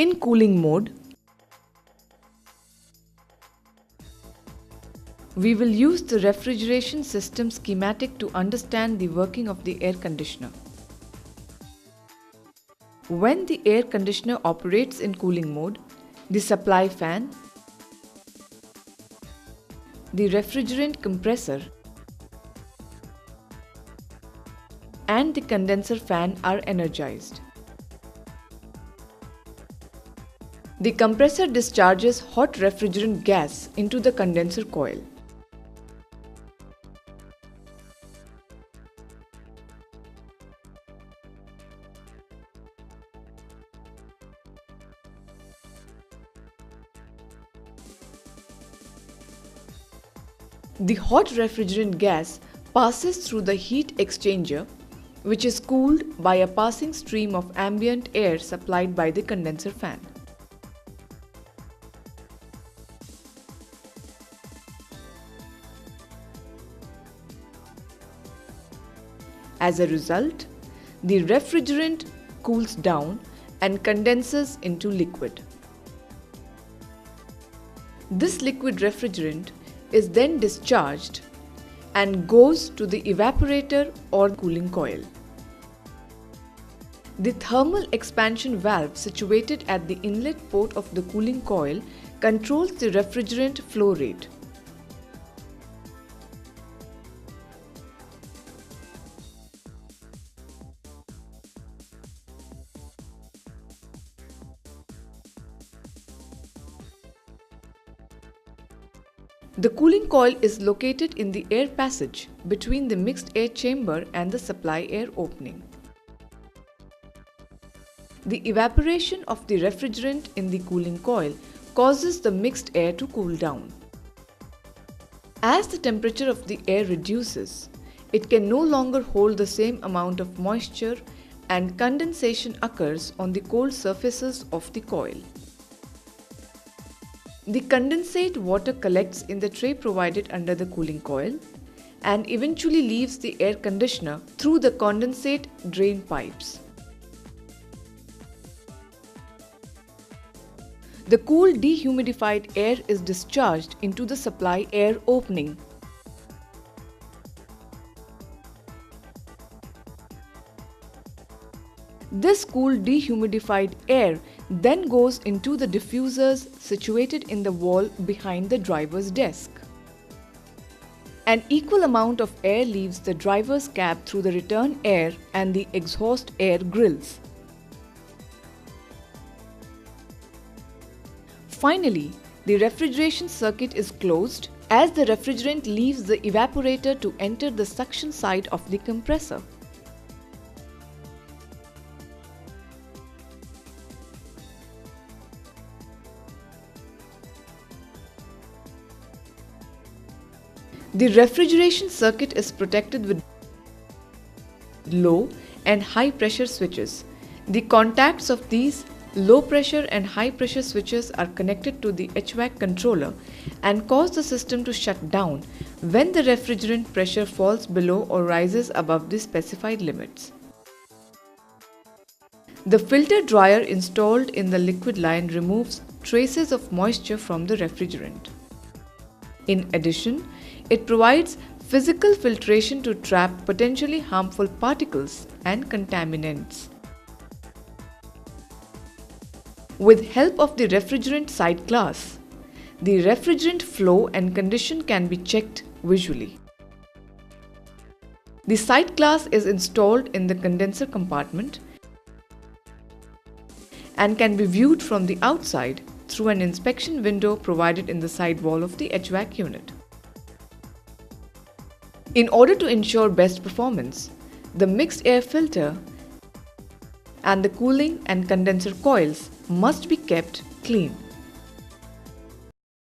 In cooling mode, we will use the refrigeration system schematic to understand the working of the air conditioner. When the air conditioner operates in cooling mode, the supply fan, the refrigerant compressor, and the condenser fan are energized. The compressor discharges hot refrigerant gas into the condenser coil. The hot refrigerant gas passes through the heat exchanger, which is cooled by a passing stream of ambient air supplied by the condenser fan. As a result, the refrigerant cools down and condenses into liquid. This liquid refrigerant is then discharged and goes to the evaporator or cooling coil. The thermal expansion valve situated at the inlet port of the cooling coil controls the refrigerant flow rate. The cooling coil is located in the air passage between the mixed air chamber and the supply air opening. The evaporation of the refrigerant in the cooling coil causes the mixed air to cool down. As the temperature of the air reduces, it can no longer hold the same amount of moisture and condensation occurs on the cold surfaces of the coil. The condensate water collects in the tray provided under the cooling coil and eventually leaves the air conditioner through the condensate drain pipes. The cool dehumidified air is discharged into the supply air opening. This cool dehumidified air then goes into the diffusers situated in the wall behind the driver's desk. An equal amount of air leaves the driver's cab through the return air and the exhaust air grills. Finally, the refrigeration circuit is closed as the refrigerant leaves the evaporator to enter the suction side of the compressor. The refrigeration circuit is protected with low and high pressure switches. The contacts of these low pressure and high pressure switches are connected to the HVAC controller and cause the system to shut down when the refrigerant pressure falls below or rises above the specified limits. The filter dryer installed in the liquid line removes traces of moisture from the refrigerant. In addition, it provides physical filtration to trap potentially harmful particles and contaminants. With help of the refrigerant side glass, the refrigerant flow and condition can be checked visually. The side glass is installed in the condenser compartment and can be viewed from the outside through an inspection window provided in the side wall of the HVAC unit. In order to ensure best performance, the mixed air filter and the cooling and condenser coils must be kept clean.